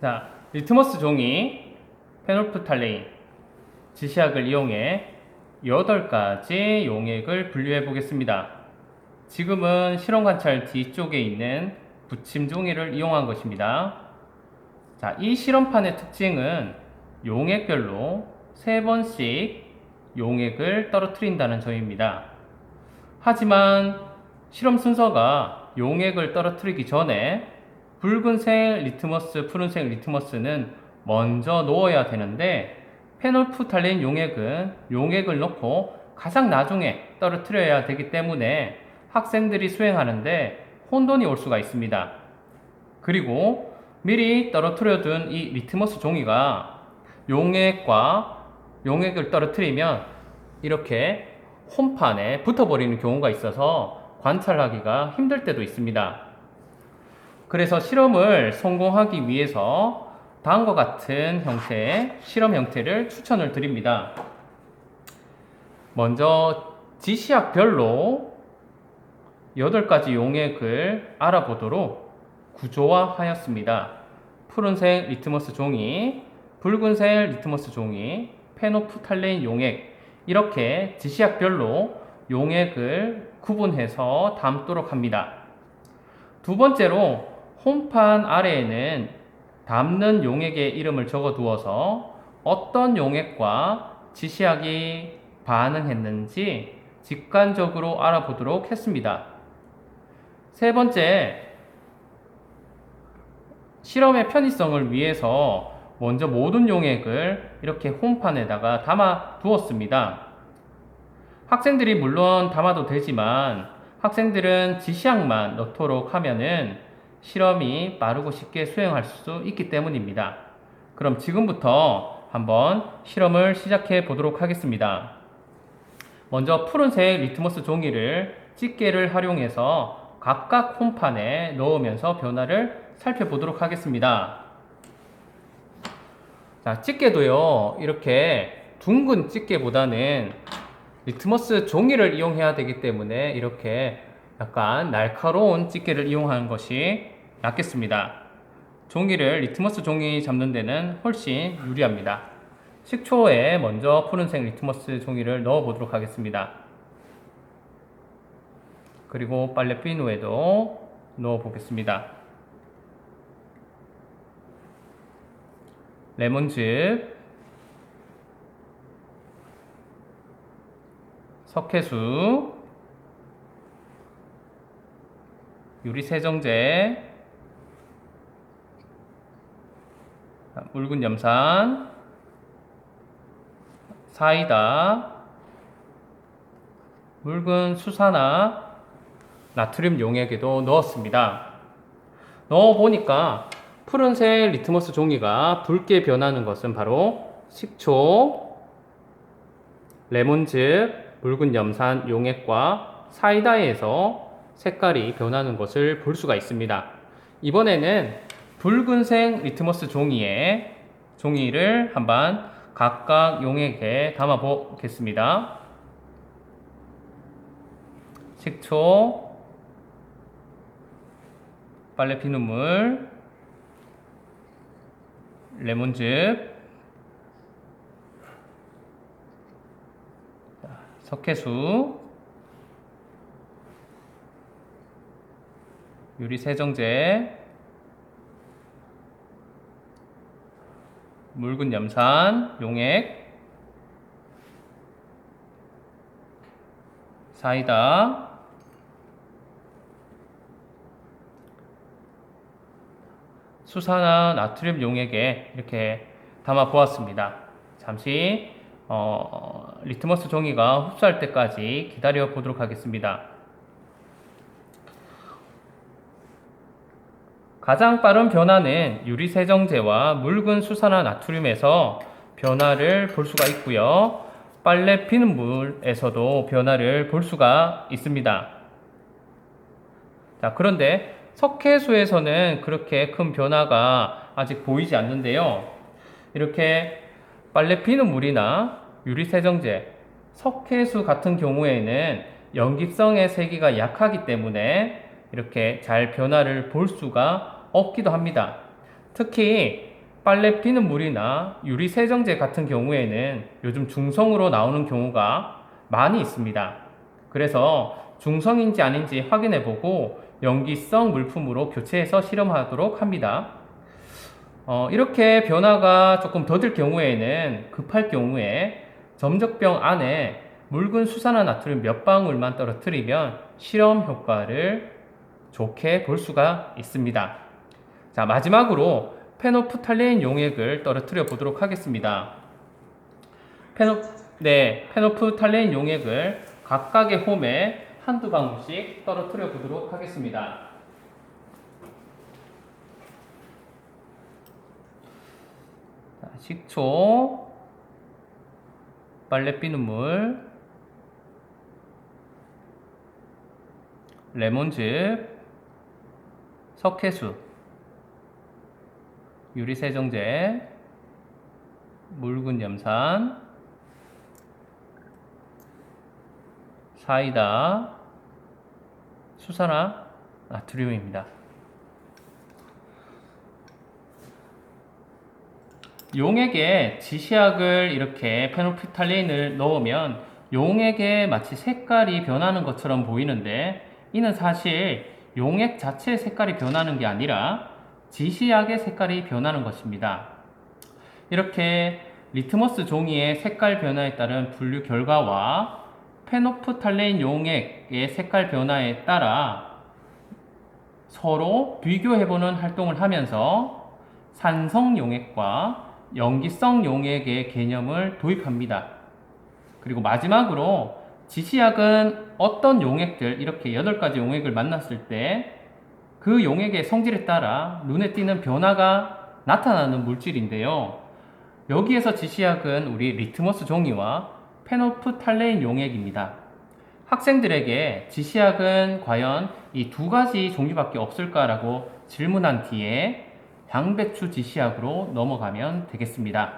자, 리트머스 종이, 페놀프탈레인, 지시약을 이용해 8가지 용액을 분류해 보겠습니다. 지금은 실험 관찰 뒤쪽에 있는 붙임 종이를 이용한 것입니다. 자, 이 실험판의 특징은 용액별로 3번씩 용액을 떨어뜨린다는 점입니다. 하지만 실험 순서가 용액을 떨어뜨리기 전에 붉은색 리트머스, 푸른색 리트머스는 먼저 넣어야 되는데 페놀프탈레인 용액은 용액을 넣고 가장 나중에 떨어뜨려야 되기 때문에 학생들이 수행하는데 혼돈이 올 수가 있습니다. 그리고 미리 떨어뜨려둔 이 리트머스 종이가 용액을 떨어뜨리면 이렇게 홈판에 붙어버리는 경우가 있어서 관찰하기가 힘들 때도 있습니다. 그래서 실험을 성공하기 위해서 다음과 같은 형태의 실험 형태를 추천을 드립니다. 먼저 지시약별로 8가지 용액을 알아보도록 구조화하였습니다. 푸른색 리트머스 종이, 붉은색 리트머스 종이, 페놀프탈레인 용액, 이렇게 지시약별로 용액을 구분해서 담도록 합니다. 두 번째로 홈판 아래에는 담는 용액의 이름을 적어 두어서 어떤 용액과 지시약이 반응했는지 직관적으로 알아보도록 했습니다. 세 번째, 실험의 편의성을 위해서 먼저 모든 용액을 이렇게 홈판에다가 담아 두었습니다. 학생들이 물론 담아도 되지만 학생들은 지시약만 넣도록 하면은 실험이 빠르고 쉽게 수행할 수 있기 때문입니다. 그럼 지금부터 한번 실험을 시작해 보도록 하겠습니다. 먼저 푸른색 리트머스 종이를 집게를 활용해서 각각 홈판에 넣으면서 변화를 살펴보도록 하겠습니다. 자, 집게도요, 이렇게 둥근 집게보다는 리트머스 종이를 이용해야 되기 때문에 이렇게 약간 날카로운 집게를 이용하는 것이 낫겠습니다. 리트머스 종이 잡는 데는 훨씬 유리합니다. 식초에 먼저 푸른색 리트머스 종이를 넣어 보도록 하겠습니다. 그리고 빨래 비누에도 넣어 보겠습니다. 레몬즙, 석회수, 유리세정제, 묽은 염산, 사이다, 묽은 수산화, 나트륨 용액에도 넣었습니다. 넣어보니까 푸른색 리트머스 종이가 붉게 변하는 것은 바로 식초, 레몬즙, 묽은 염산 용액과 사이다에서 색깔이 변하는 것을 볼 수가 있습니다. 이번에는 붉은색 리트머스 종이를 한번 각각 용액에 담아 보겠습니다. 식초, 빨래 비눗물, 레몬즙, 석회수, 유리세정제, 묽은 염산 용액, 사이다, 수산화 나트륨 용액에 이렇게 담아 보았습니다. 잠시 리트머스 종이가 흡수할 때까지 기다려 보도록 하겠습니다. 가장 빠른 변화는 유리세정제와 묽은 수산화 나트륨에서 변화를 볼 수가 있고요. 빨래 비눗물에서도 변화를 볼 수가 있습니다. 자, 그런데 석회수에서는 그렇게 큰 변화가 아직 보이지 않는데요. 이렇게 빨래 비눗물이나 유리세정제, 석회수 같은 경우에는 염기성의 세기가 약하기 때문에 이렇게 잘 변화를 볼 수가 없기도 합니다. 특히 빨래 비는 물이나 유리 세정제 같은 경우에는 요즘 중성으로 나오는 경우가 많이 있습니다. 그래서 중성인지 아닌지 확인해 보고 연기성 물품으로 교체해서 실험하도록 합니다. 이렇게 변화가 조금 더딜 경우에는 급할 경우에 점적병 안에 묽은 수산화나트륨 몇 방울만 떨어뜨리면 실험 효과를 좋게 볼 수가 있습니다. 자, 마지막으로 페노프탈레인 용액을 떨어뜨려 보도록 하겠습니다. 페노프탈레인 용액을 각각의 홈에 한두 방울씩 떨어뜨려 보도록 하겠습니다. 자, 식초, 빨래 비눗물, 레몬즙, 석회수, 유리세정제, 묽은 염산, 사이다, 수산화 나트륨입니다. 용액에 지시약을 이렇게 페노프탈레인을 넣으면 용액에 마치 색깔이 변하는 것처럼 보이는데 이는 사실 용액 자체의 색깔이 변하는 게 아니라 지시약의 색깔이 변하는 것입니다. 이렇게 리트머스 종이의 색깔 변화에 따른 분류 결과와 페노프탈레인 용액의 색깔 변화에 따라 서로 비교해보는 활동을 하면서 산성 용액과 염기성 용액의 개념을 도입합니다. 그리고 마지막으로 지시약은 어떤 용액들, 이렇게 8가지 용액을 만났을 때 그 용액의 성질에 따라 눈에 띄는 변화가 나타나는 물질인데요. 여기에서 지시약은 우리 리트머스 종이와 페노프탈레인 용액입니다. 학생들에게 지시약은 과연 이 2가지 종류밖에 없을까라고 질문한 뒤에 양배추 지시약으로 넘어가면 되겠습니다.